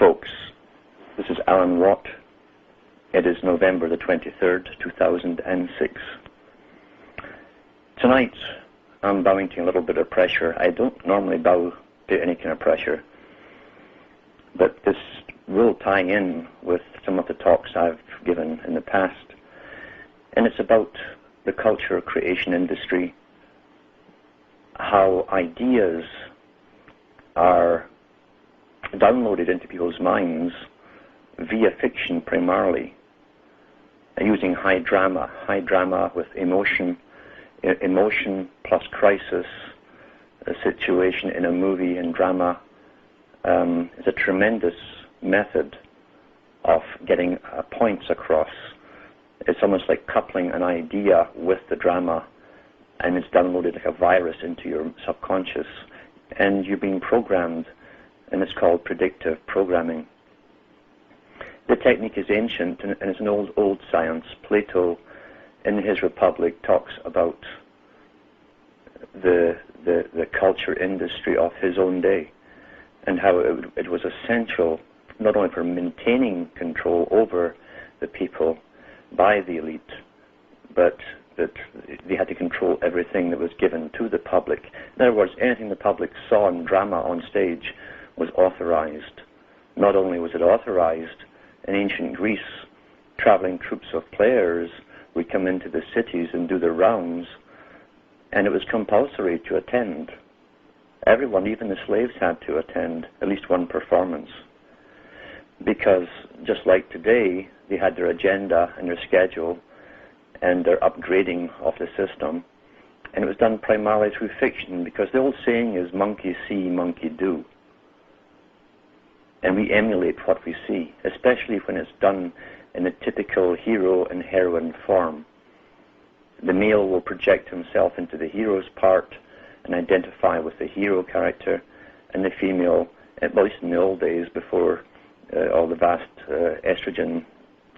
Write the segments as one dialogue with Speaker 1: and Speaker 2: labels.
Speaker 1: folks. This is Alan Watt. It is November the 23rd, 2006. Tonight, I'm bowing to a little bit of pressure. I don't normally bow to any kind of pressure, but this will tie in with some of the talks I've given in the past. And it's about the culture creation industry, how ideas are downloaded into people's minds via fiction primarily, using high drama with emotion plus crisis. A situation in a movie and drama is a tremendous method of getting points across. It's almost like coupling an idea with the drama, and it's downloaded like a virus into your subconscious, and you're being programmed, and it's called predictive programming. The technique is ancient, and it's an old science. Plato, in his Republic, talks about the culture industry of his own day, and how it was essential not only for maintaining control over the people by the elite, but that they had to control everything that was given to the public. In other words, anything the public saw in drama on stage was authorized. Not only was it authorized, in ancient Greece, traveling troops of players would come into the cities and do their rounds, and it was compulsory to attend. Everyone, even the slaves, had to attend at least one performance, because just like today, they had their agenda and their schedule and their upgrading of the system, and it was done primarily through fiction, because the old saying is monkey see, monkey do. And we emulate what we see, especially when it's done in the typical hero and heroine form. The male will project himself into the hero's part and identify with the hero character, and the female, at least in the old days before all the vast estrogen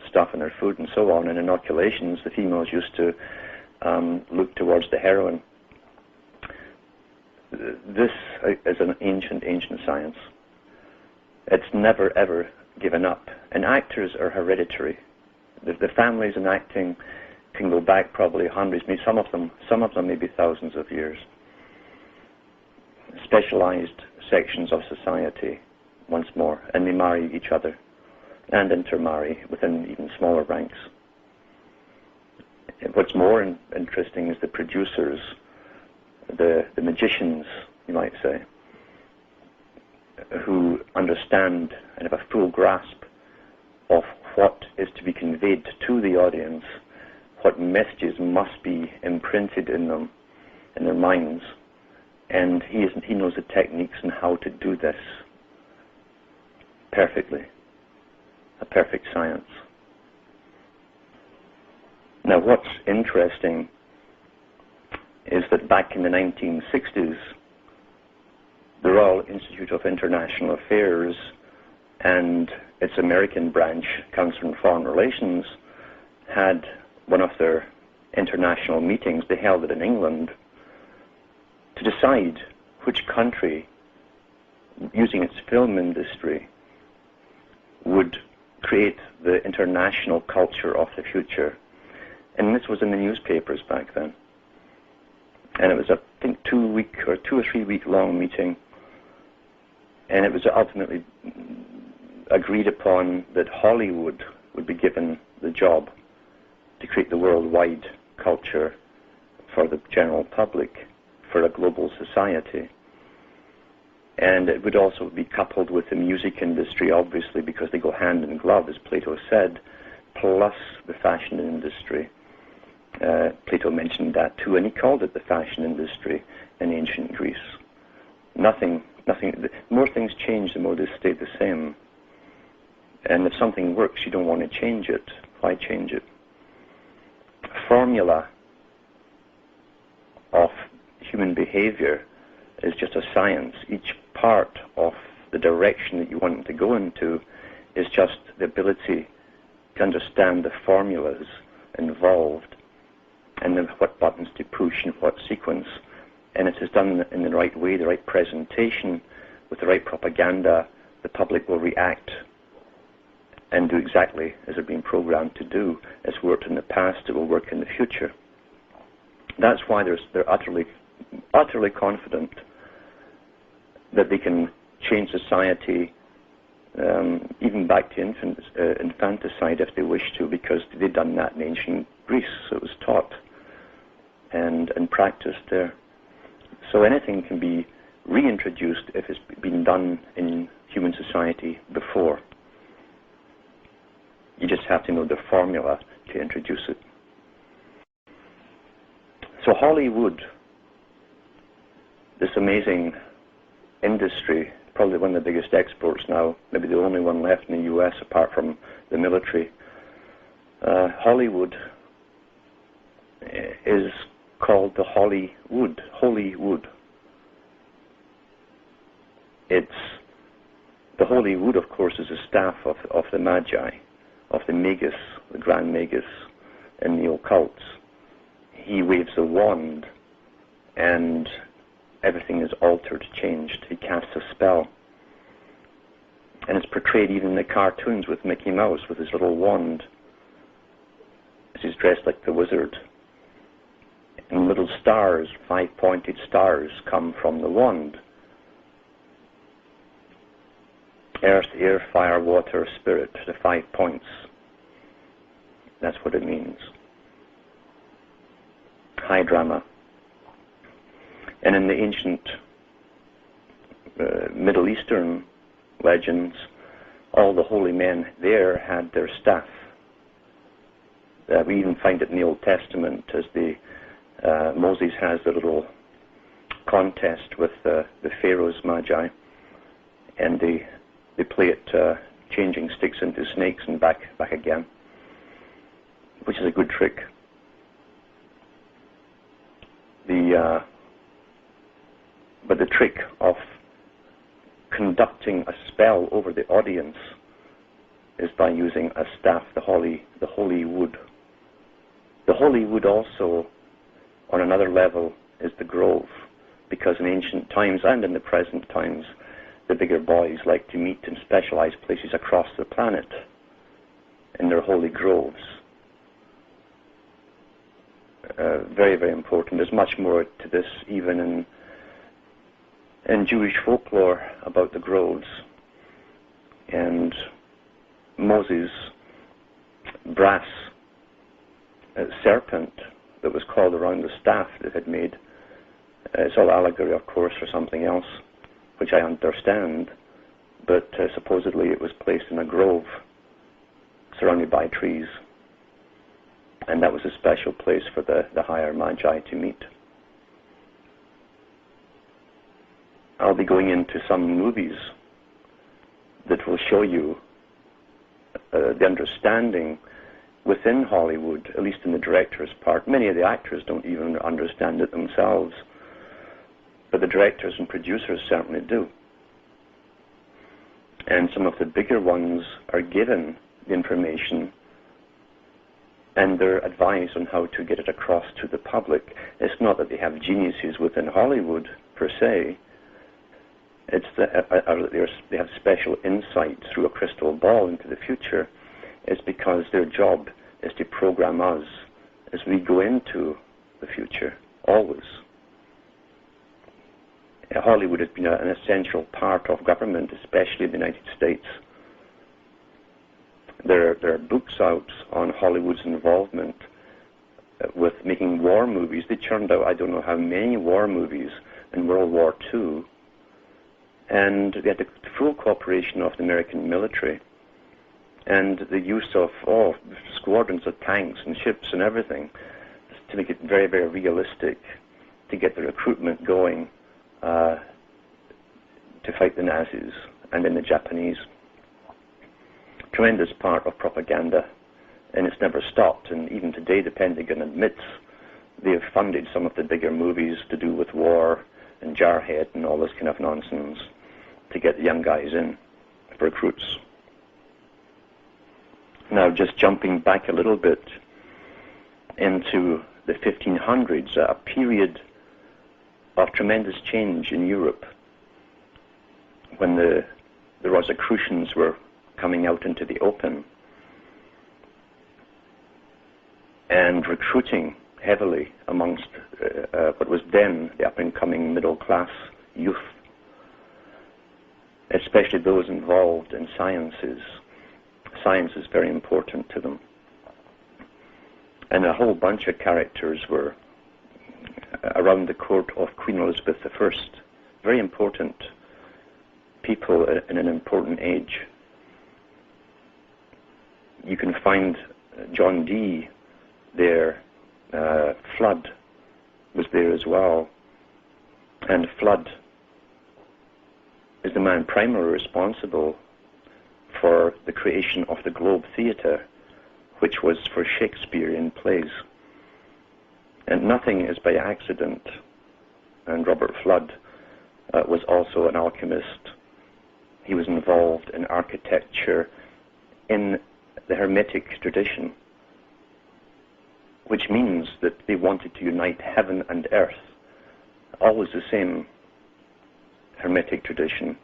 Speaker 1: stuff in their food and so on, and inoculations, the females used to look towards the heroine. This is an ancient science. It's never ever given up. And actors are hereditary. The families in acting can go back probably hundreds, maybe some of them maybe thousands of years. Specialized sections of society, once more, and they marry each other and intermarry within even smaller ranks. What's more interesting is the producers, the magicians, you might say, who understand and have a full grasp of what is to be conveyed to the audience, what messages must be imprinted in them, in their minds, and he knows the techniques and how to do this perfectly. A perfect science. Now, what's interesting is that back in the 1960s, the Royal Institute of International Affairs and its American branch, Council on Foreign Relations, had one of their international meetings. They held it in England to decide which country, using its film industry, would create the international culture of the future. And this was in the newspapers back then. And it was a, I think, 2 or 3 week long meeting. And it was ultimately agreed upon that Hollywood would be given the job to create the worldwide culture for the general public, for a global society. And it would also be coupled with the music industry, obviously, because they go hand in glove, as Plato said, plus the fashion industry. Plato mentioned that too, and he called it the fashion industry in ancient Greece. Nothing, more things change, the more they stay the same. And if something works, you don't want to change it. Why change it? Formula of human behavior is just a science. Each part of the direction that you want it to go into is just the ability to understand the formulas involved and then what buttons to push and what sequence. And it is done in the right way, the right presentation, with the right propaganda, the public will react and do exactly as they're being programmed to do. It's worked in the past, it will work in the future. That's why they're utterly confident that they can change society, even back to infanticide if they wish to, because they'd done that in ancient Greece. So it was taught and practiced there. So anything can be reintroduced if it's been done in human society before. You just have to know the formula to introduce it. So Hollywood, this amazing industry, probably one of the biggest exports now, maybe the only one left in the US apart from the military. Hollywood is called the Holywood. It's the Holy Wood, of course, is the staff of the Magi, of the Magus, the Grand Magus in the occult. He waves a wand and everything is altered, changed. He casts a spell. And it's portrayed even in the cartoons with Mickey Mouse with his little wand. He's dressed like the wizard. And little stars, 5-pointed stars, come from the wand. Earth, air, fire, water, spirit, the 5 points. That's what it means. High drama. And in the ancient Middle Eastern legends, all the holy men there had their staff. We even find it in the Old Testament as Moses has the little contest with the Pharaoh's Magi, and they play it changing sticks into snakes and back again, which is a good trick. But the trick of conducting a spell over the audience is by using a staff, the holy wood. The holy wood also, on another level, is the grove, because in ancient times and in the present times, the bigger boys like to meet in specialized places across the planet in their holy groves. Very, very important. There's much more to this even in Jewish folklore about the groves. And Moses' brass serpent that was coiled around the staff that had made, it's all allegory, of course, for something else, which I understand, but supposedly it was placed in a grove surrounded by trees, and that was a special place for the higher Magi to meet. I'll be going into some movies that will show you the understanding within Hollywood, at least in the director's part. Many of the actors don't even understand it themselves, but the directors and producers certainly do. And some of the bigger ones are given the information and they're advised on how to get it across to the public. It's not that they have geniuses within Hollywood, per se. It's they have special insight through a crystal ball into the future. It's because their job is to program us as we go into the future, always. Hollywood has been an essential part of government, especially in the United States. There are books out on Hollywood's involvement with making war movies. They churned out I don't know how many war movies in World War II, and they had the full cooperation of the American military and the use of squadrons of tanks and ships and everything to make it very, very realistic, to get the recruitment going to fight the Nazis and then the Japanese. Tremendous part of propaganda, and it's never stopped. And even today, the Pentagon admits they have funded some of the bigger movies to do with war and Jarhead and all this kind of nonsense to get the young guys in for recruits. Now, just jumping back a little bit into the 1500s, a period of tremendous change in Europe when the the Rosicrucians were coming out into the open and recruiting heavily amongst what was then the up-and-coming middle-class youth, especially those involved in sciences. Science is very important to them. And a whole bunch of characters were around the court of Queen Elizabeth I, very important people in an important age. You can find John Dee there. Flood was there as well. And Flood is the man primarily responsible for the creation of the Globe Theatre, which was for Shakespearean plays. And nothing is by accident. And Robert Flood was also an alchemist. He was involved in architecture in the Hermetic tradition, which means that they wanted to unite heaven and earth. Always the same Hermetic tradition,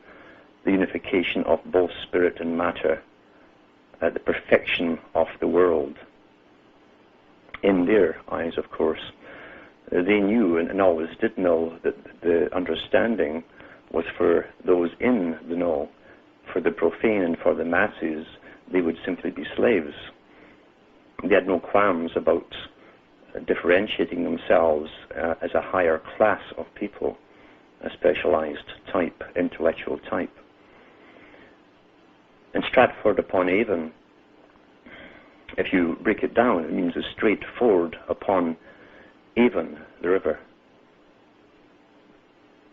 Speaker 1: the unification of both spirit and matter, the perfection of the world. In their eyes, of course, they knew and always did know that the understanding was for those in the know. For the profane and for the masses, they would simply be slaves. They had no qualms about differentiating themselves as a higher class of people, a specialized type, intellectual type. And Stratford-upon-Avon, if you break it down, it means a straight ford upon Avon, the river.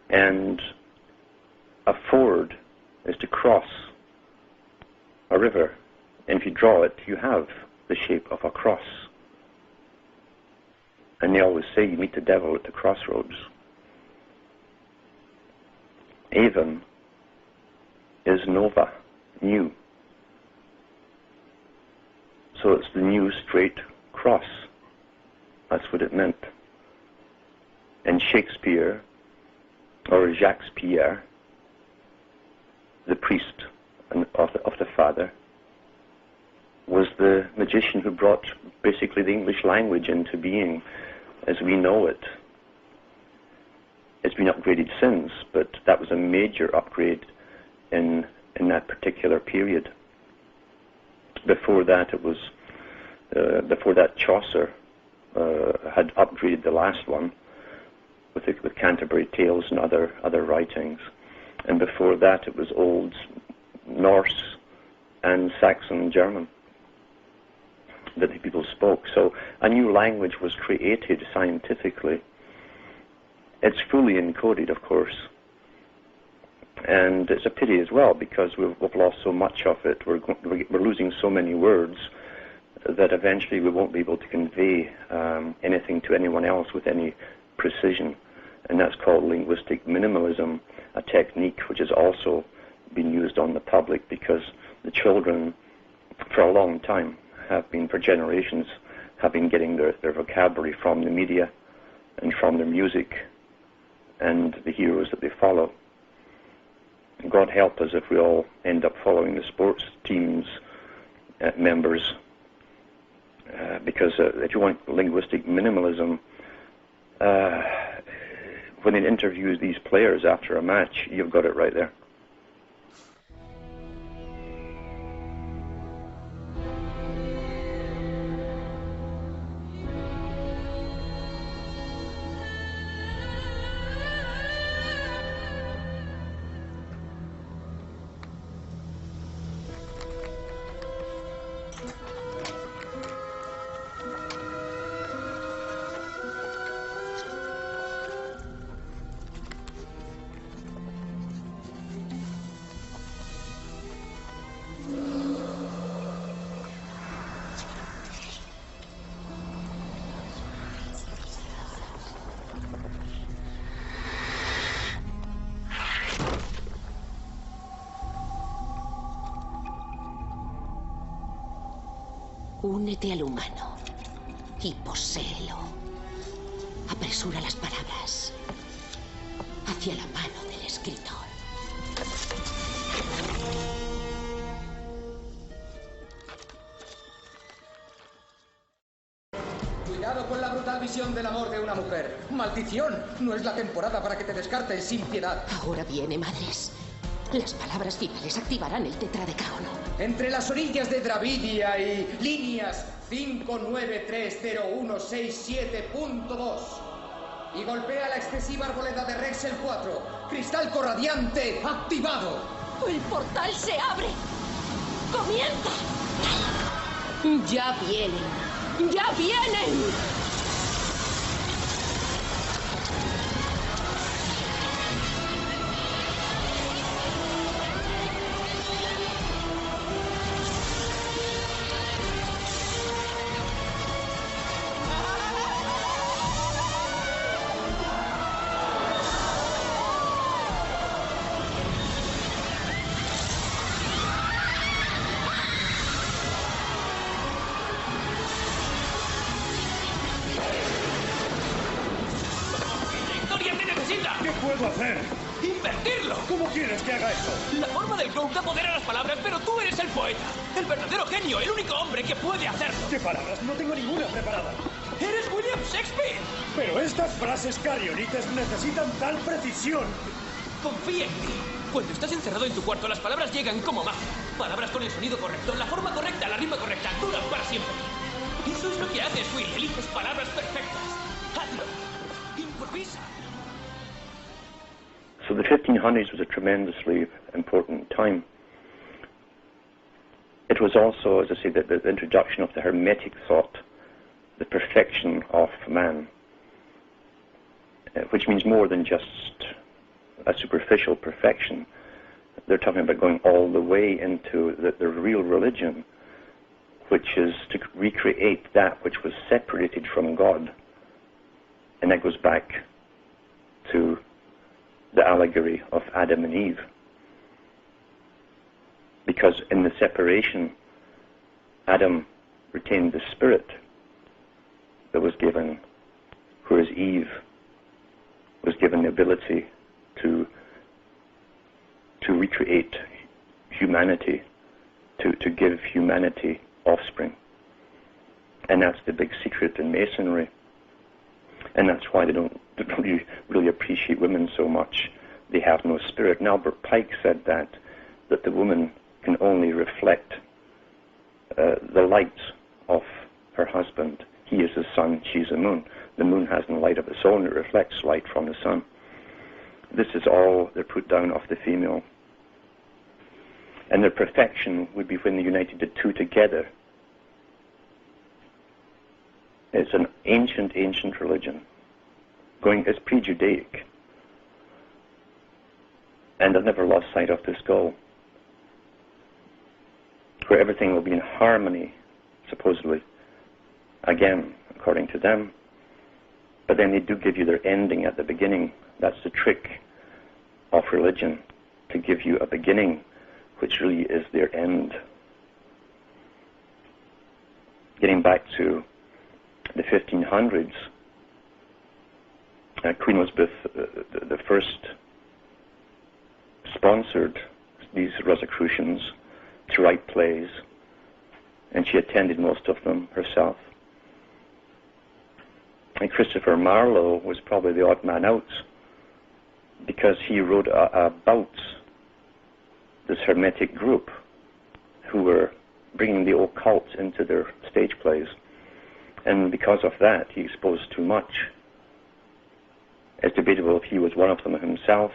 Speaker 1: And a ford is to cross a river. And if you draw it, you have the shape of a cross. And they always say you meet the devil at the crossroads. Avon is nova, new. So it's the new straight cross. That's what it meant. And Shakespeare, or Jacques Pierre, the priest of the Father, was the magician who brought basically the English language into being as we know it. It's been upgraded since, but that was a major upgrade in that particular period. Before that, it was before that Chaucer had upgraded the last one with Canterbury Tales and other writings, and before that it was Old Norse and Saxon German that the people spoke. So a new language was created scientifically. It's fully encoded, of course, and it's a pity as well because we've lost so much of it. We're losing so many words that eventually we won't be able to convey anything to anyone else with any precision, and that's called linguistic minimalism, a technique which has also been used on the public because the children, for a long time, for generations, have been getting their vocabulary from the media and from their music and the heroes that they follow. God help us if we all end up following the sports teams members, because if you want linguistic minimalism, when it interviews these players after a match, you've got it right there.
Speaker 2: Únete al humano y poséelo. Apresura las palabras hacia la mano del escritor.
Speaker 3: visión del amor de una mujer. ¡Maldición! No es la temporada para que te descarten sin piedad.
Speaker 2: Ahora viene, madres. Las palabras finales activarán el tetradecagono.
Speaker 3: Entre las orillas de Dravidia y líneas 5930167.2. Y golpea la excesiva arboleda de Rexel 4. Cristalco radiante activado.
Speaker 2: ¡El portal se abre! ¡Comienza! ¡Ya vienen! ¡Ya vienen!
Speaker 4: ¿Qué puedo hacer?
Speaker 5: ¡Invertirlo!
Speaker 4: ¿Cómo quieres que haga eso?
Speaker 5: La forma del Grow da poder a las palabras, pero tú eres el poeta. El verdadero genio, el único hombre que puede hacerlo.
Speaker 4: ¿Qué palabras? No tengo ninguna preparada.
Speaker 5: ¡Eres William Shakespeare!
Speaker 4: Pero estas frases carionitas necesitan tal precisión.
Speaker 5: Confía en ti. Cuando estás encerrado en tu cuarto, las palabras llegan como magia. Palabras con el sonido correcto, la forma correcta, la rima correcta, duran para siempre. Eso es lo que haces, Will. Eliges palabras perfectas. Hazlo. Improvisa.
Speaker 1: So the 1500s was a tremendously important time. It was also, as I say, the introduction of the Hermetic thought, the perfection of man, which means more than just a superficial perfection. They're talking about going all the way into the real religion, which is to recreate that which was separated from God. And that goes back to the allegory of Adam and Eve. Because in the separation, Adam retained the spirit that was given, whereas Eve was given the ability to recreate humanity, to give humanity offspring. And that's the big secret in Masonry. And that's why they don't really appreciate women so much. They have no spirit. And Albert Pike said that the woman can only reflect the light of her husband. He is the sun, she's the moon. The moon has no light of its own, it reflects light from the sun. This is all they're put down of the female. And their perfection would be when they united the two together. It's an ancient religion. It's pre-Judaic. And I've never lost sight of this goal, where everything will be in harmony, supposedly, again, according to them. But then they do give you their ending at the beginning. That's the trick of religion, to give you a beginning, which really is their end. Getting back to the 1500s, Queen Elizabeth the first sponsored these Rosicrucians to write plays, and she attended most of them herself. And Christopher Marlowe was probably the odd man out, because he wrote about this Hermetic group who were bringing the occult into their stage plays. And because of that, he exposed too much. It's debatable if he was one of them himself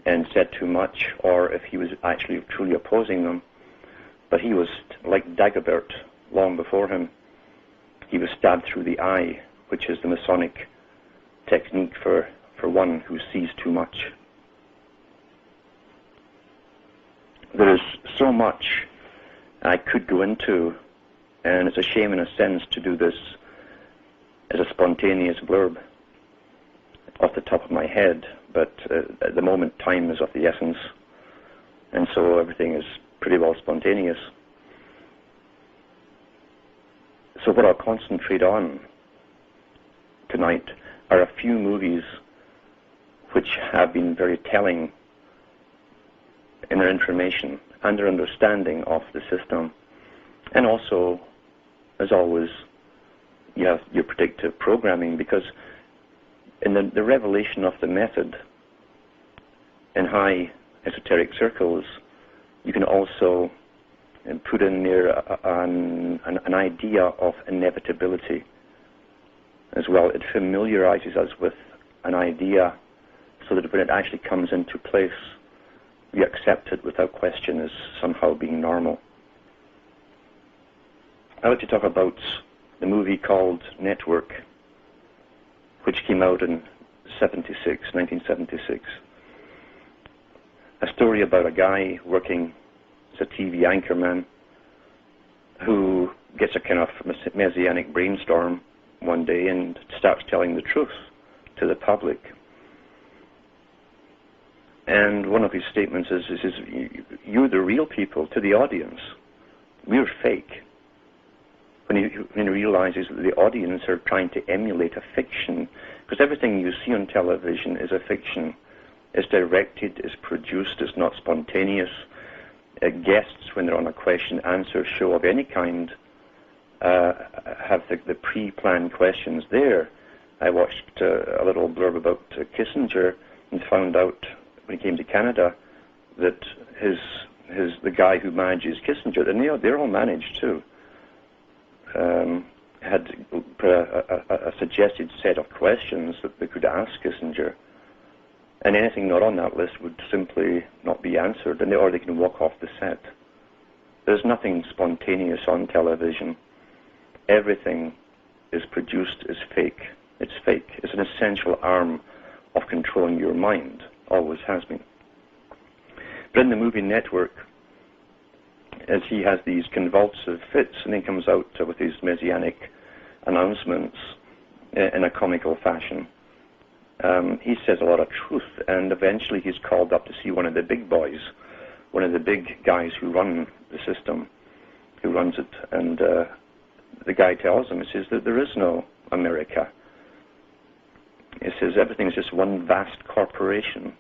Speaker 1: and said too much, or if he was actually truly opposing them. But he was like Dagobert long before him. He was stabbed through the eye, which is the Masonic technique for one who sees too much. There is so much I could go into, and it's a shame in a sense to do this as a spontaneous blurb off the top of my head, but at the moment time is of the essence, and so everything is pretty well spontaneous. So what I'll concentrate on tonight are a few movies which have been very telling in their information and their understanding of the system, and also, as always, you have your predictive programming, because in the revelation of the method in high esoteric circles, you can also put in there an idea of inevitability as well. It familiarizes us with an idea so that when it actually comes into place, we accept it without question as somehow being normal. I'd like to talk about the movie called Network, which came out in 1976. A story about a guy working as a TV anchorman who gets a kind of messianic brainstorm one day and starts telling the truth to the public. And one of his statements is you're the real people to the audience. We're fake. When he realizes that the audience are trying to emulate a fiction, because everything you see on television is a fiction. It's directed, it's produced, it's not spontaneous. Guests, when they're on a question-answer show of any kind, have the pre-planned questions there. I watched a little blurb about Kissinger and found out when he came to Canada that the guy who manages Kissinger, and they're all managed too, had a suggested set of questions that they could ask Kissinger, and anything not on that list would simply not be answered, or they can walk off the set. There's nothing spontaneous on television. Everything is produced as fake. It's fake. It's an essential arm of controlling your mind. Always has been. But in the movie Network, as he has these convulsive fits and then comes out with these messianic announcements in a comical fashion, he says a lot of truth, and eventually he's called up to see one of the big boys, one of the big guys who run the system, who runs it, and the guy tells him, he says that there is no America. He says everything is just one vast corporation,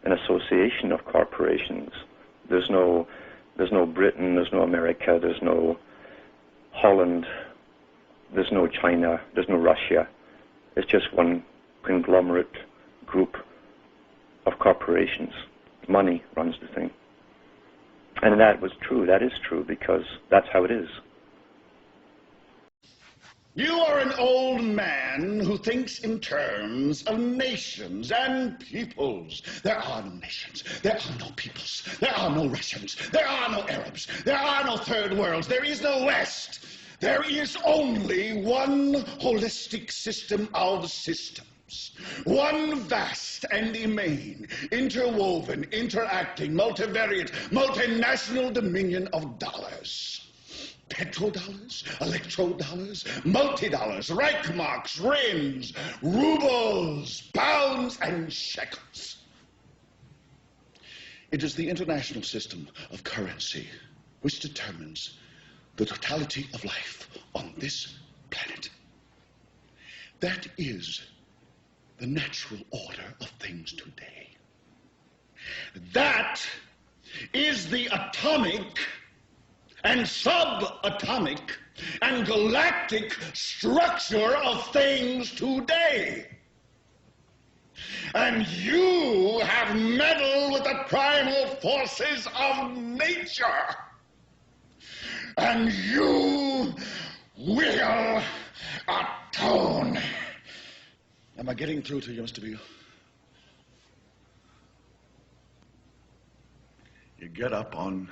Speaker 1: an association of corporations. There's no Britain, there's no America, there's no Holland, there's no China, there's no Russia. It's just one conglomerate group of corporations. Money runs the thing. And that was true. That is true, because that's how it is.
Speaker 6: You are an old man who thinks in terms of nations and peoples. There are no nations. There are no peoples. There are no Russians. There are no Arabs. There are no third worlds. There is no West. There is only one holistic system of systems. One vast and immane, interwoven, interacting, multivariate, multinational dominion of dollars. Petrodollars, electrodollars, multi-dollars, Reichmarks, Rins, rubles, pounds, and shekels. It is the international system of currency which determines the totality of life on this planet. That is the natural order of things today. That is the atomic and subatomic and galactic structure of things today. And you have meddled with the primal forces of nature. And you will atone. Am I getting through to you, Mr. Beale? You get up on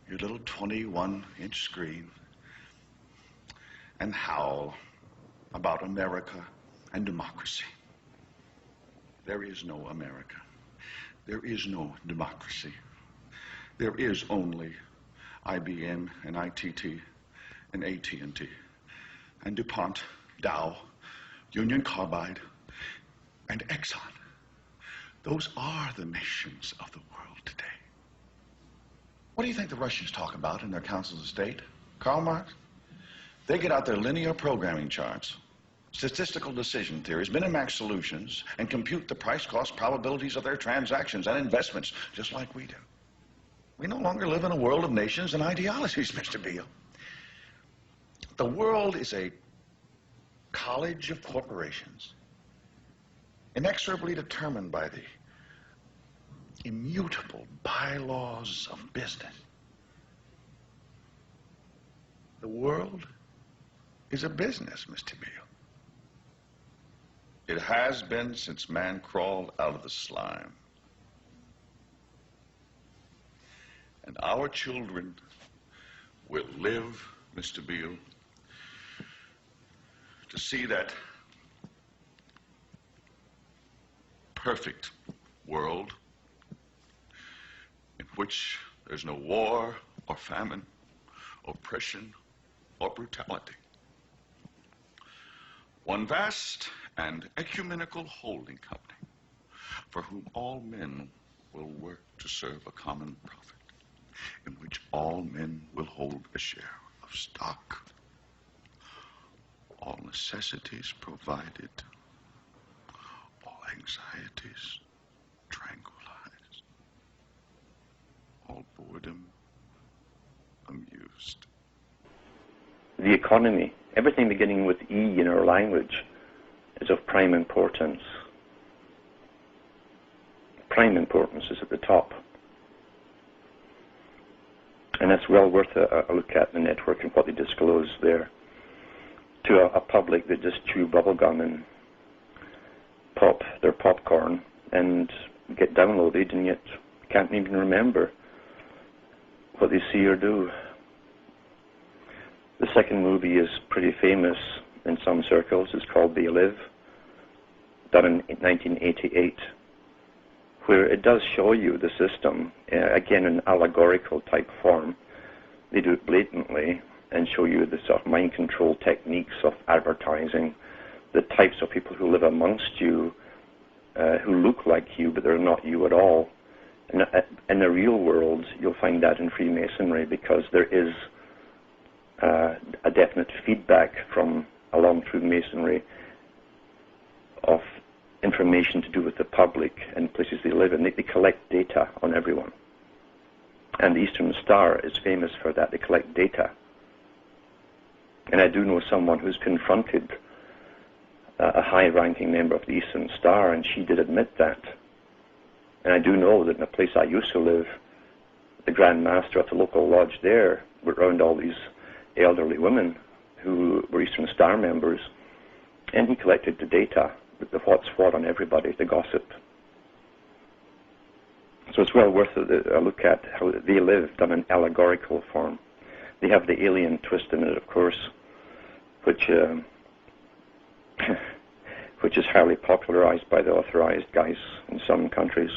Speaker 6: your little 21-inch screen and howl about America and democracy. There is no America. There is no democracy. There is only IBM and ITT and AT&T and DuPont, Dow, Union Carbide, and Exxon. Those are the nations of the world today. What do you think the Russians talk about in their councils of state? Karl Marx? They get out their linear programming charts, statistical decision theories, Minimax solutions, and compute the price-cost probabilities of their transactions and investments, just like we do. We no longer live in a world of nations and ideologies, Mr. Beale. The world is a college of corporations, inexorably determined by the immutable bylaws of business. The world is a business, Mr. Beale. It has been since man crawled out of the slime. And our children will live, Mr. Beale, to see that perfect world in which there's no war or famine, oppression or brutality. One vast and ecumenical holding company for whom all men will work to serve a common profit, in which all men will hold a share of stock, all necessities provided, all anxieties tranquilized, all boredom amused.
Speaker 1: The economy, everything beginning with E in our language, is of prime importance. Prime importance is at the top. And that's well worth a look at the network and what they disclose there to a public that just chew bubblegum and pop their popcorn and get downloaded and yet can't even remember what they see or do. The second movie is pretty famous in some circles. It's called They Live, done in 1988, where it does show you the system, again in allegorical type form. They do it blatantly and show you the sort of mind control techniques of advertising, the types of people who live amongst you, who look like you but they're not you at all. And in the real world, you'll find that in Freemasonry, because there is a definite feedback from along through Masonry of information to do with the public and places they live in. They collect data on everyone. And the Eastern Star is famous for that. They collect data. And I do know someone who's confronted a high-ranking member of the Eastern Star, and she did admit that. And I do know that in a place I used to live, the Grand Master of the local lodge there were around all these elderly women who were Eastern Star members, and he collected the data, the what's what on everybody, the gossip. So it's well worth a look at how They Live done in allegorical form. They have the alien twist in it, of course, which is highly popularized by the authorized guys in some countries.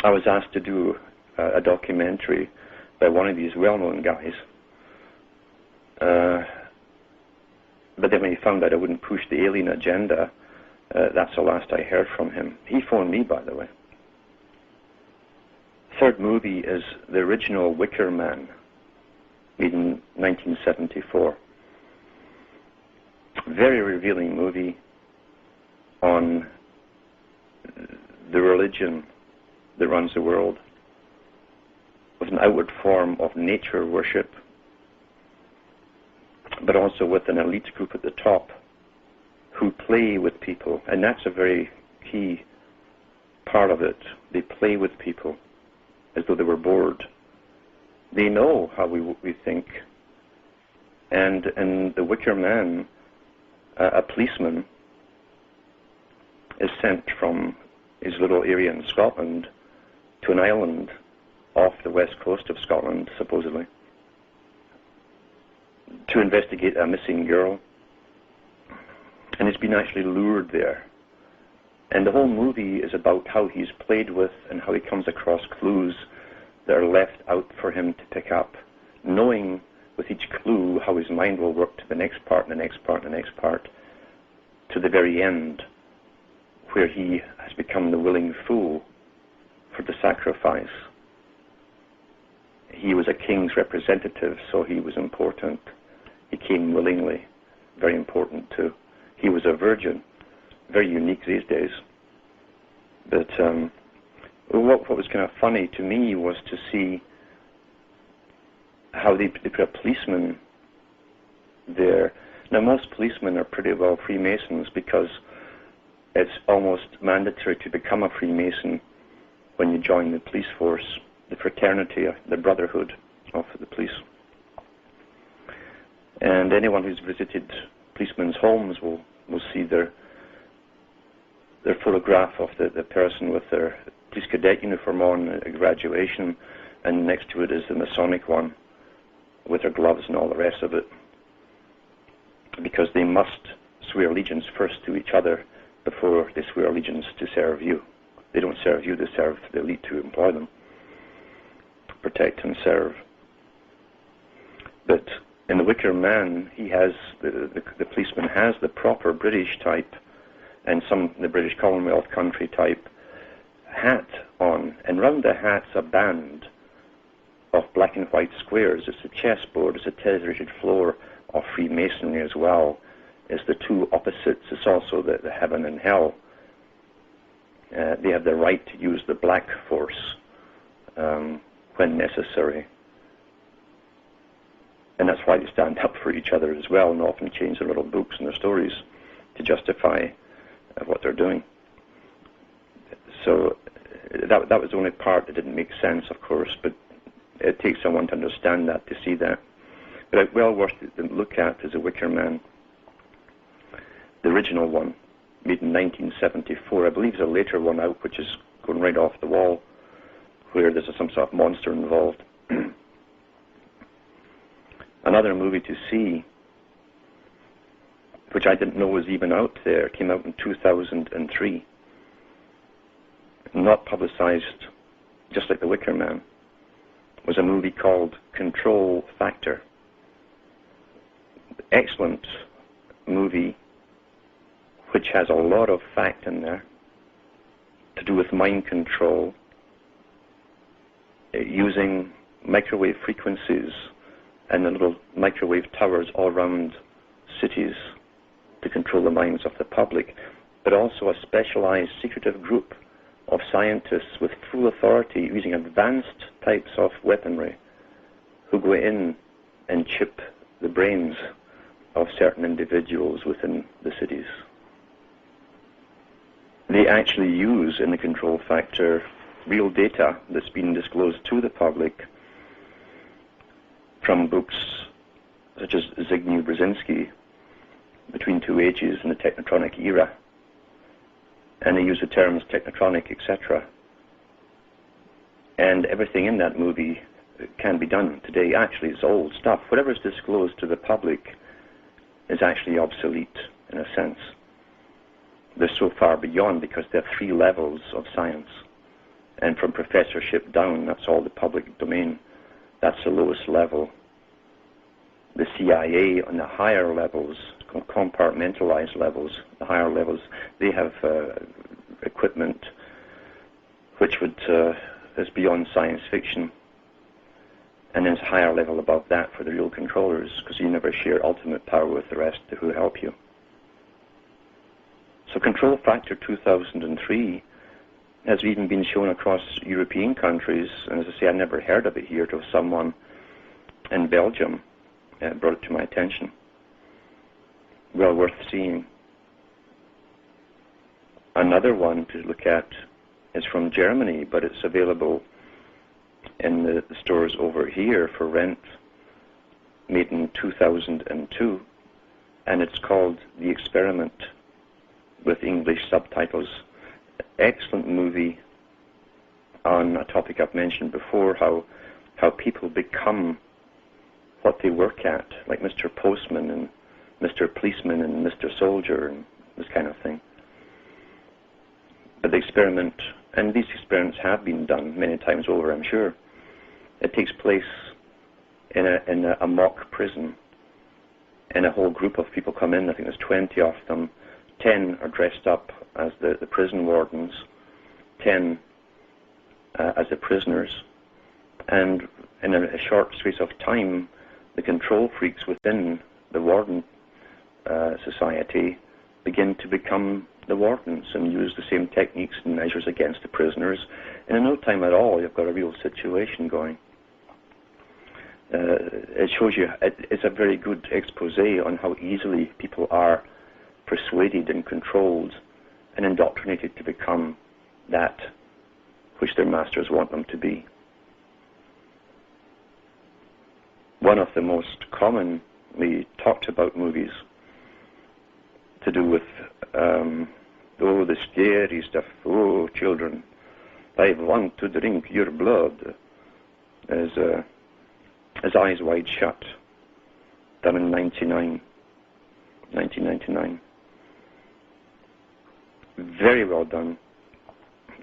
Speaker 1: I was asked to do a documentary by one of these well-known guys, but then when he found out I wouldn't push the alien agenda, that's the last I heard from him. He phoned me, by the way. Third movie is the original Wicker Man, made in 1974. Very revealing movie on the religion that runs the world, with an outward form of nature worship, but also with an elite group at the top who play with people, and that's a very key part of it. They play with people as though they were bored. They know how we think, and in The Wicker Man, a policeman is sent from his little area in Scotland to an island off the west coast of Scotland, supposedly, to investigate a missing girl. And he's been actually lured there. And the whole movie is about how he's played with and how he comes across clues that are left out for him to pick up, knowing with each clue how his mind will work to the next part and the next part and the next part, to the very end, where he has become the willing fool for the sacrifice. He was a king's representative, so he was important. He came willingly, very important too. He was a virgin, very unique these days. But what was kind of funny to me was to see how they put a policeman there Now, most policemen are pretty well Freemasons because it's almost mandatory to become a Freemason when you join the police force, the fraternity, the brotherhood of the police. And anyone who's visited policemen's homes will see their photograph of the person with their police cadet uniform on at graduation, and next to it is the Masonic one with their gloves and all the rest of it, because they must swear allegiance first to each other before they swear allegiance to serve you. They don't serve you, they serve the elite who employ them, protect and serve. But in The Wicker Man, he has, the policeman has the proper British type and the British Commonwealth country type hat on, and round the hat's a band of black and white squares. It's a chessboard, it's a tesserated floor of Freemasonry as well. It's the two opposites, it's also the heaven and hell. They have the right to use the black force when necessary. And that's why they stand up for each other as well, and often change their little books and their stories to justify what they're doing. So that was the only part that didn't make sense, of course, but it takes someone to understand that, to see that. But well worth to look at is The Wicker Man. The original one, made in 1974. I believe there's a later one out which is going right off the wall, where there's some sort of monster involved. Another movie to see, which I didn't know was even out there, came out in 2003. Not publicized, just like The Wicker Man, was a movie called Control Factor. Excellent movie, which has a lot of fact in there to do with mind control, using microwave frequencies and the little microwave towers all around cities to control the minds of the public, but also a specialized secretive group of scientists with full authority using advanced types of weaponry who go in and chip the brains of certain individuals within the cities. They actually use in the Control Factor real data that's been disclosed to the public from books such as Zbigniew Brzezinski, Between Two Ages in the Technotronic Era, and they use the terms technotronic, etc. And everything in that movie can be done today. Actually, it's old stuff. Whatever is disclosed to the public is actually obsolete, in a sense. They're so far beyond because there are 3 levels of science. And from professorship down, that's all the public domain. That's the lowest level. The CIA on the higher levels, compartmentalized levels, the higher levels, they have equipment which is beyond science fiction. And then it's a higher level above that for the real controllers, because you never share ultimate power with the rest who help you. So Control Factor 2003 has even been shown across European countries, and as I say, I never heard of it here till someone in Belgium brought it to my attention. Well worth seeing. Another one to look at is from Germany, but it's available in the stores over here for rent, made in 2002, and it's called The Experiment, with English subtitles. Excellent movie on a topic I've mentioned before, how people become what they work at, like Mr. Postman and Mr. Policeman and Mr. Soldier and this kind of thing. But the experiment, and these experiments have been done many times over, I'm sure. It takes place in a mock prison, and a whole group of people come in. I think there's 20 of them. 10 are dressed up as the prison wardens, 10 as the prisoners, and in a short space of time, the control freaks within the warden society begin to become the wardens and use the same techniques and measures against the prisoners, and in no time at all you've got a real situation going. it shows you, it's a very good expose on how easily people are persuaded and controlled and indoctrinated to become that which their masters want them to be. One of the most commonly talked about movies to do with, oh, the scary stuff, oh, children, I want to drink your blood, is Eyes Wide Shut, done in 1999. Very well done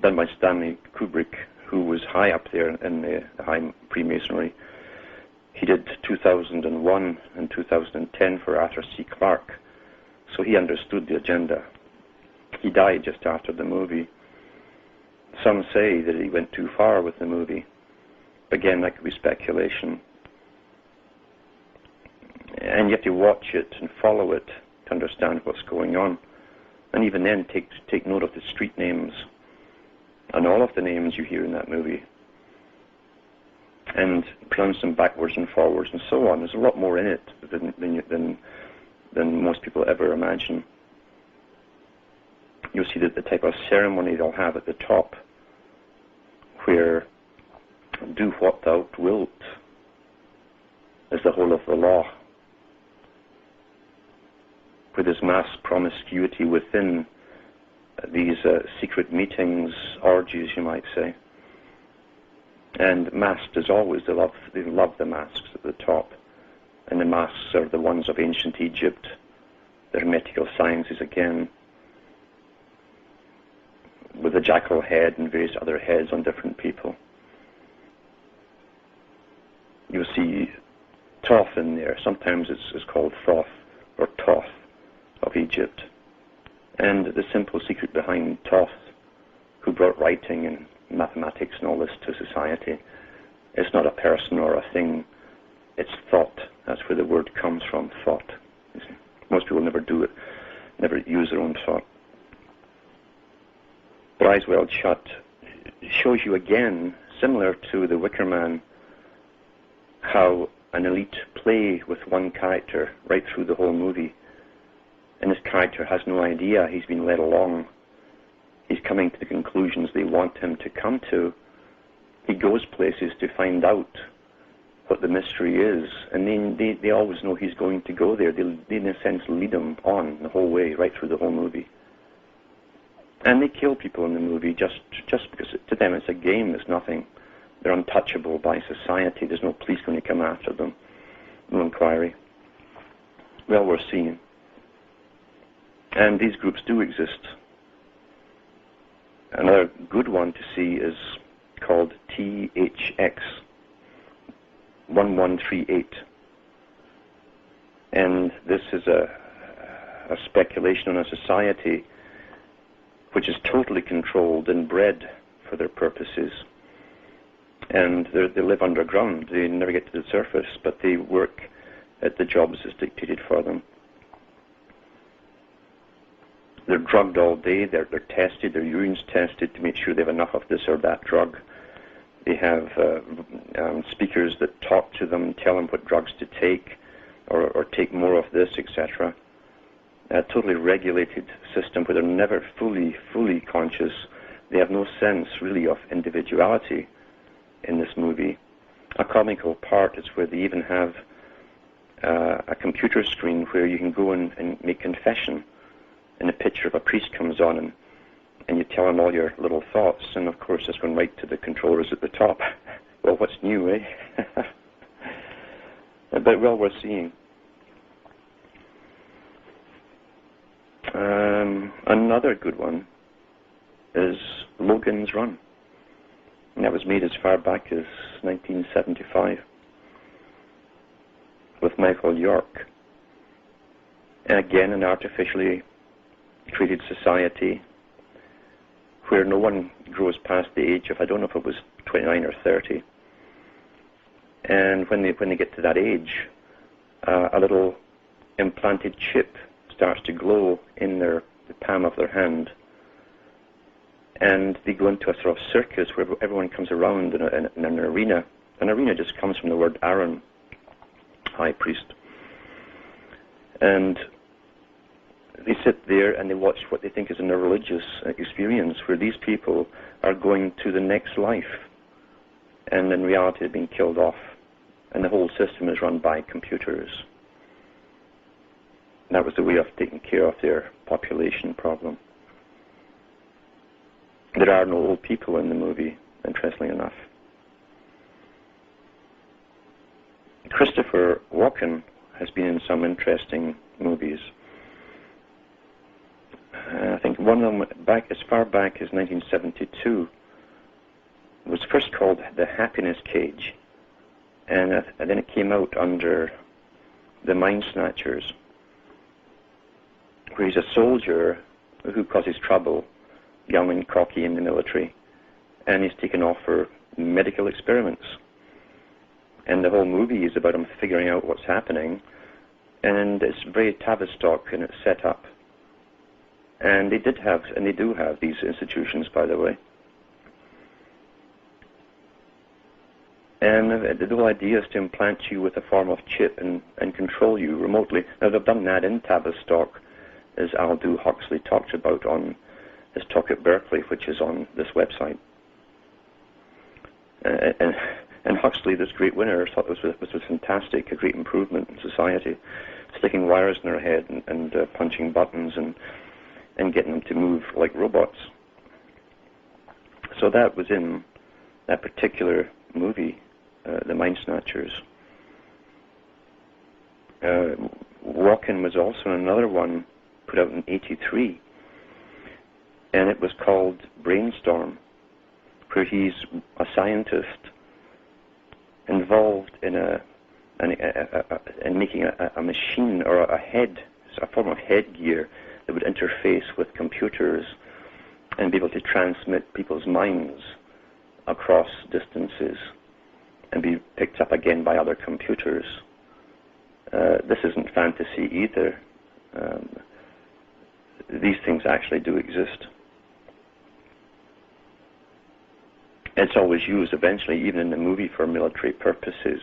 Speaker 1: by Stanley Kubrick, who was high up there in the high Freemasonry. He did 2001 and 2010 for Arthur C. Clarke, so he understood the agenda. He died just after the movie. Some say that he went too far with the movie. Again, that could be speculation. And you have to watch it and follow it to understand what's going on. And even then, take note of the street names and all of the names you hear in that movie, and pronounce them backwards and forwards and so on. There's a lot more in it than most people ever imagine. You'll see that the type of ceremony they'll have at the top, where do what thou wilt is the whole of the law, where there's mass promiscuity within these secret meetings, orgies, you might say. And masked as always, they love the masks at the top. And the masks are the ones of ancient Egypt, the hermetical sciences again, with the jackal head and various other heads on different people. You'll see Thoth in there. Sometimes it's called Thoth or Thoth of Egypt. And the simple secret behind Thoth, who brought writing and mathematics and all this to society, it's not a person or a thing, it's thought. That's where the word comes from, thought. Most people never do it, never use their own thought. But Eyes Wide Shut shows you again, similar to The Wicker Man, how an elite play with one character right through the whole movie. And this character has no idea he's been led along. He's coming to the conclusions they want him to come to. He goes places to find out what the mystery is, and they always know he's going to go there. They in a sense lead him on the whole way, right through the whole movie. And they kill people in the movie just because to them it's a game, it's nothing. They're untouchable by society. There's no police going to come after them, no inquiry. Well, we're seeing. And these groups do exist. Another good one to see is called THX 1138. And this is a speculation on a society which is totally controlled and bred for their purposes. And they live underground. They never get to the surface, but they work at the jobs that's dictated for them. They're drugged all day, they're tested, their urine's tested to make sure they have enough of this or that drug. They have speakers that talk to them and tell them what drugs to take, or take more of this, etc. A totally regulated system where they're never fully conscious. They have no sense, really, of individuality in this movie. A comical part is where they even have a computer screen where you can go and make confession. And a picture of a priest comes on, and you tell him all your little thoughts, and of course it's going right to the controllers at the top. Well, what's new, eh? But well worth seeing. Another good one is Logan's Run. And that was made as far back as 1975 with Michael York. And again, an artificially created society where no one grows past the age of, I don't know if it was 29 or 30. And when they get to that age, a little implanted chip starts to glow in the palm of their hand. And they go into a sort of circus where everyone comes around in an arena. An arena just comes from the word aron, high priest. And they sit there and they watch what they think is an irreligious experience, where these people are going to the next life, and in reality they're being killed off, and the whole system is run by computers. That was the way of taking care of their population problem. There are no old people in the movie, interestingly enough. Christopher Walken has been in some interesting movies. I think one of them, back as far back as 1972, was first called The Happiness Cage, and then it came out under The Mind Snatchers, where he's a soldier who causes trouble, young and cocky in the military, and he's taken off for medical experiments. And the whole movie is about him figuring out what's happening, and it's very Tavistock in its setup. And they did have, and they do have, these institutions, by the way. And the whole idea is to implant you with a form of chip and control you remotely. Now, they've done that in Tavistock, as Aldous Huxley talked about on his talk at Berkeley, which is on this website. And Huxley, this great winner, thought this was fantastic, a great improvement in society, sticking wires in their head and punching buttons and getting them to move like robots. So that was in that particular movie, The Mind Snatchers. Walken was also in another one put out in '83, and it was called Brainstorm, where he's a scientist involved in making a machine or a head, a form of headgear that would interface with computers and be able to transmit people's minds across distances and be picked up again by other computers. This isn't fantasy either. These things actually do exist. It's always used eventually, even in the movie, for military purposes.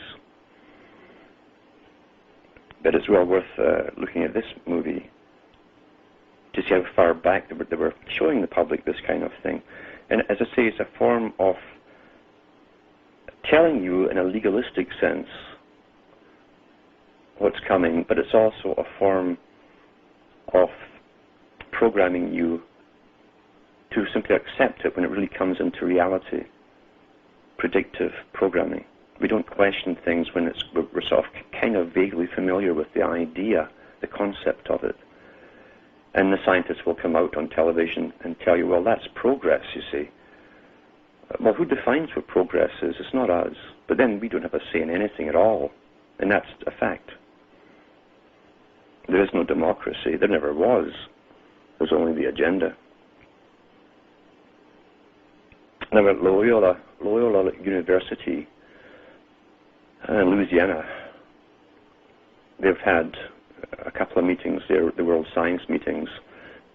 Speaker 1: But it's well worth looking at this movie to see how far back they were showing the public this kind of thing. And as I say, it's a form of telling you in a legalistic sense what's coming, but it's also a form of programming you to simply accept it when it really comes into reality. Predictive programming. We don't question things when we're sort of kind of vaguely familiar with the idea, the concept of it. And the scientists will come out on television and tell you, well, that's progress, you see. Well, who defines what progress is? It's not us. But then we don't have a say in anything at all. And that's a fact. There is no democracy. There never was. There's only the agenda. Now at Loyola University in Louisiana, they've had a couple of meetings there, the World Science meetings,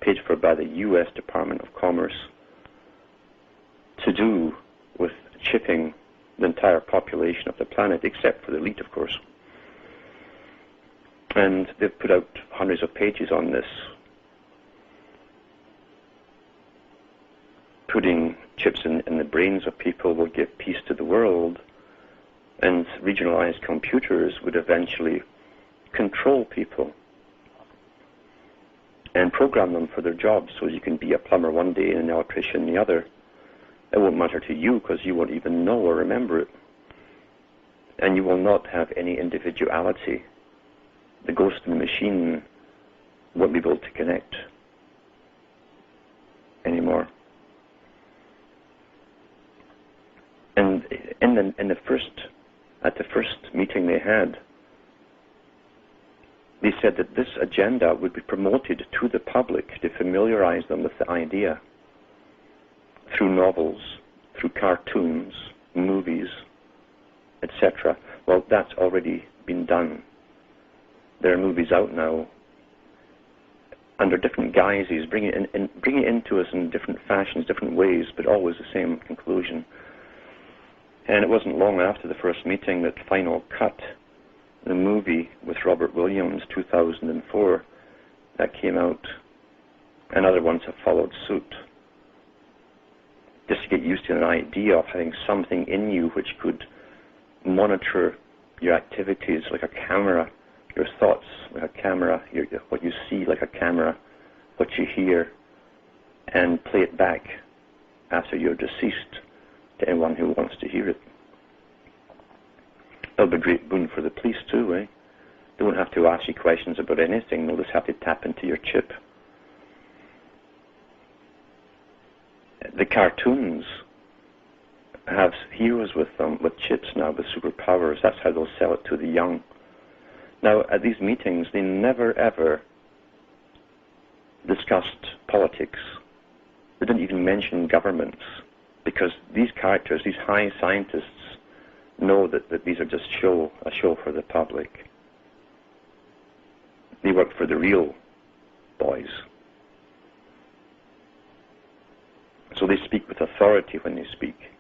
Speaker 1: paid for by the U.S. Department of Commerce, to do with chipping the entire population of the planet, except for the elite, of course. And they've put out hundreds of pages on this, putting chips in the brains of people will give peace to the world, and regionalized computers would eventually control people and program them for their jobs, so you can be a plumber one day and an electrician the other. It won't matter to you because you won't even know or remember it. And you will not have any individuality. The ghost in the machine won't be able to connect anymore. And at the first meeting they had, they said that this agenda would be promoted to the public to familiarize them with the idea through novels, through cartoons, movies, etc. Well, that's already been done. There are movies out now under different guises, bringing it into us in different fashions, different ways, but always the same conclusion. And it wasn't long after the first meeting that Final Cut the movie with Robert Williams, 2004, that came out, and other ones have followed suit. Just to get used to an idea of having something in you which could monitor your activities like a camera, your thoughts like a camera, what you see like a camera, what you hear, and play it back after you're deceased to anyone who wants to hear it. That'll be a great boon for the police too, eh? They won't have to ask you questions about anything, they'll just have to tap into your chip. The cartoons have heroes with them, with chips now, with superpowers. That's how they'll sell it to the young. Now, at these meetings, they never ever discussed politics. They didn't even mention governments, because these characters, these high scientists, know that these are just a show for the public. They work for the real boys. So they speak with authority when they speak.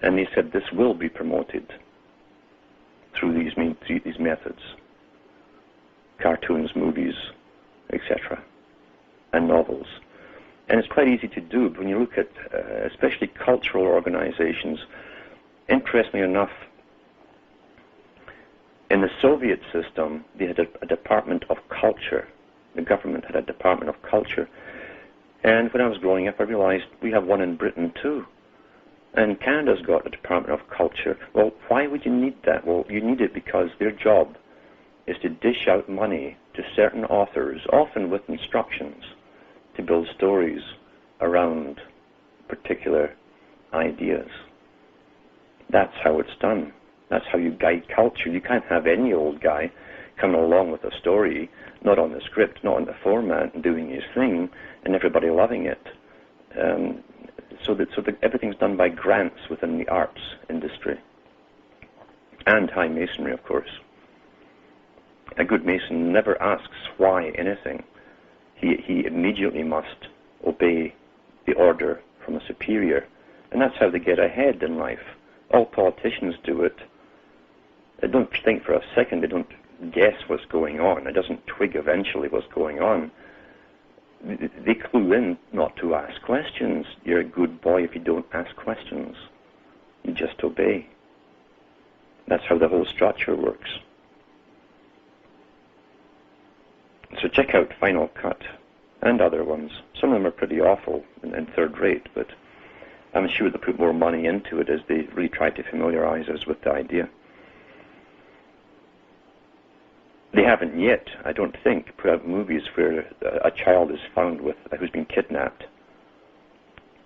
Speaker 1: And they said this will be promoted through these methods. Cartoons, movies, etc. and novels. And it's quite easy to do. But when you look at especially cultural organizations, interestingly enough, in the Soviet system, they had a department of culture. The government had a department of culture. And when I was growing up, I realized we have one in Britain too. And Canada's got a department of culture. Well, why would you need that? Well, you need it because their job is to dish out money to certain authors, often with instructions, to build stories around particular ideas. That's how it's done. That's how you guide culture. You can't have any old guy coming along with a story, not on the script, not on the format, and doing his thing, and everybody loving it. So that everything's done by grants within the arts industry. And high masonry, of course. A good mason never asks why anything. He immediately must obey the order from a superior. And that's how they get ahead in life. All politicians do it. They don't think for a second, they don't guess what's going on. It doesn't twig eventually what's going on. They clue in not to ask questions. You're a good boy if you don't ask questions. You just obey. That's how the whole structure works. So check out Final Cut and other ones. Some of them are pretty awful and third rate, but I'm sure they'll put more money into it as they really try to familiarize us with the idea. They haven't yet, I don't think, put out movies where a child is found who's been kidnapped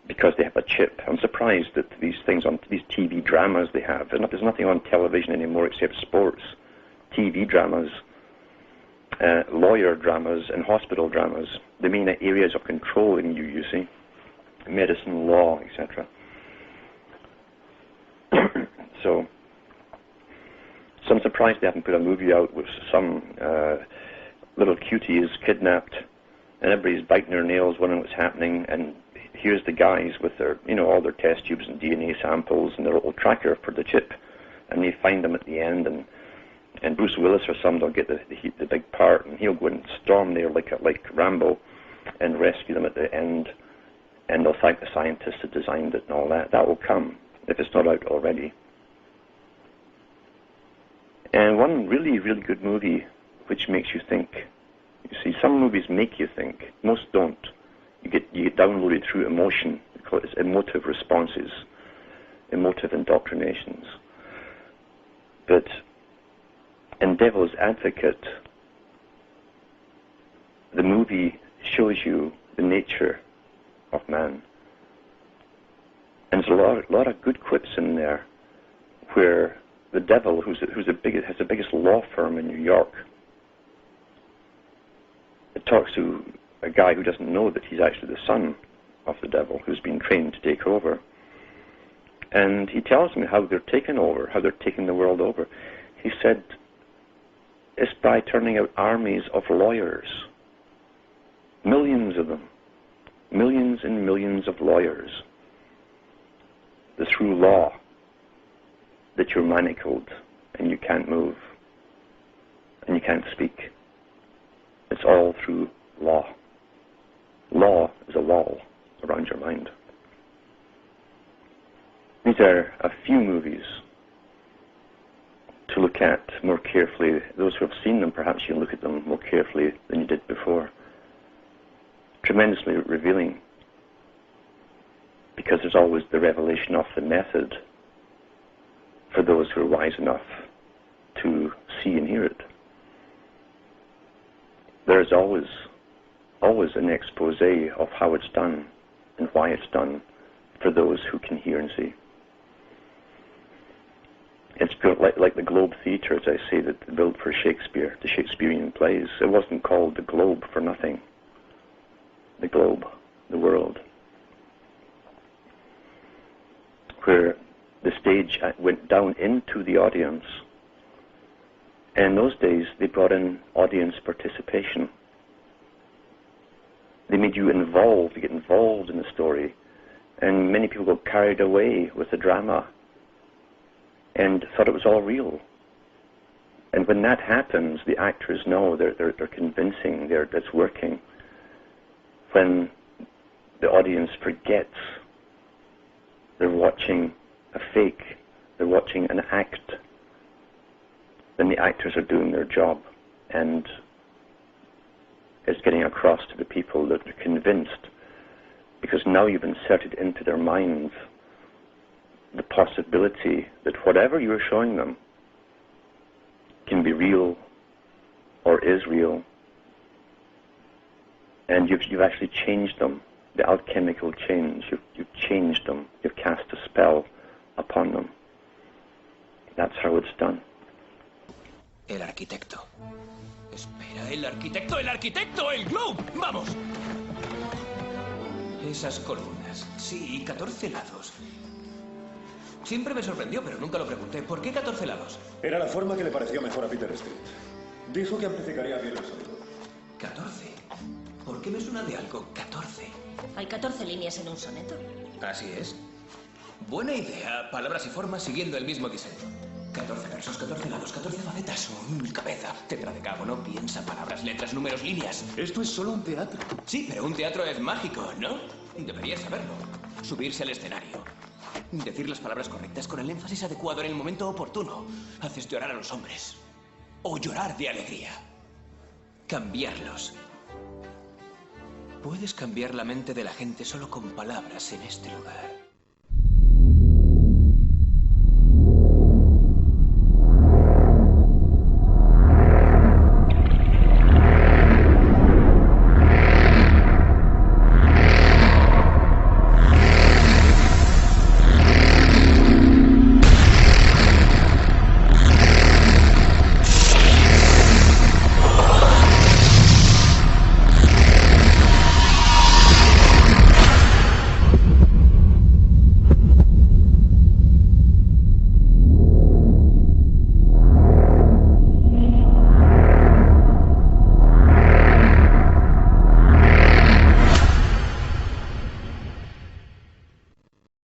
Speaker 1: because they have a chip. I'm surprised that these things on these TV dramas they have, there's nothing on television anymore except sports, TV dramas, lawyer dramas, and hospital dramas. The main areas of controlling you see, medicine, law, etc. So I'm surprised they haven't put a movie out with some little cutie is kidnapped and everybody's biting their nails wondering what's happening, and here's the guys with their, all their test tubes and DNA samples and their little tracker for the chip, and they find them at the end, and Bruce Willis or some will get the big part, and he'll go and storm there like Rambo and rescue them at the end, and they'll thank the scientists that designed it and all that. That will come, if it's not out already. And one really, really good movie which makes you think. You see, some movies make you think. Most don't. You get downloaded through emotion. It's emotive responses, emotive indoctrinations. But in Devil's Advocate, the movie shows you the nature of man. And there's a lot of good quips in there where the devil, has the biggest law firm in New York, it talks to a guy who doesn't know that he's actually the son of the devil, who's been trained to take over. And he tells him how they're taking over, how they're taking the world over. He said, it's by turning out armies of lawyers, millions of them, millions and millions of lawyers, through law, that you're manacled and you can't move. and you can't speak. It's all through law. Law is a wall around your mind. These are a few movies to look at more carefully. Those who have seen them, perhaps you look at them more carefully than you did before. Tremendously revealing, because there's always the revelation of the method for those who are wise enough to see and hear it. There's always an expose of how it's done and why it's done for those who can hear and see. It's built like the Globe Theatre, as I say, that built for Shakespeare, the Shakespearean plays. It wasn't called the Globe for nothing. The globe, the world, where the stage went down into the audience. And in those days, they brought in audience participation. They made you involved, you get involved in the story. And many people got carried away with the drama and thought it was all real. And when that happens, the actors know they're convincing, it's working. When the audience forgets they're watching a fake, they're watching an act, then the actors are doing their job, and it's getting across to the people that they're convinced, because now you've inserted into their minds the possibility that whatever you're showing them can be real or is real, and you've actually changed them. The alchemical change, you've changed them, you've cast a spell upon them. That's how it's done.
Speaker 5: El arquitecto. Espera, el arquitecto, el arquitecto, el globe. ¡Vamos! Esas columnas. Sí, 14 lados. Siempre me sorprendió, pero nunca lo pregunté. ¿Por qué 14 lados?
Speaker 4: Era la forma que le pareció mejor a Peter Street. Dijo que amplificaría bien el sonido.
Speaker 5: 14. ¿Por qué me suena de algo? 14.
Speaker 2: ¿Hay 14 líneas en un soneto?
Speaker 5: Así es. Buena idea. Palabras y formas siguiendo el mismo diseño. 14 versos, 14 lados, 14 facetas. Mi cabeza. Tetradecago, no piensa palabras, letras, números, líneas.
Speaker 4: Esto es solo un teatro.
Speaker 5: Sí, pero un teatro es mágico, ¿no? Deberías saberlo. Subirse al escenario. Decir las palabras correctas con el énfasis adecuado en el momento oportuno. Haces llorar a los hombres. O llorar de alegría. Cambiarlos. Puedes cambiar la mente de la gente solo con palabras en este lugar.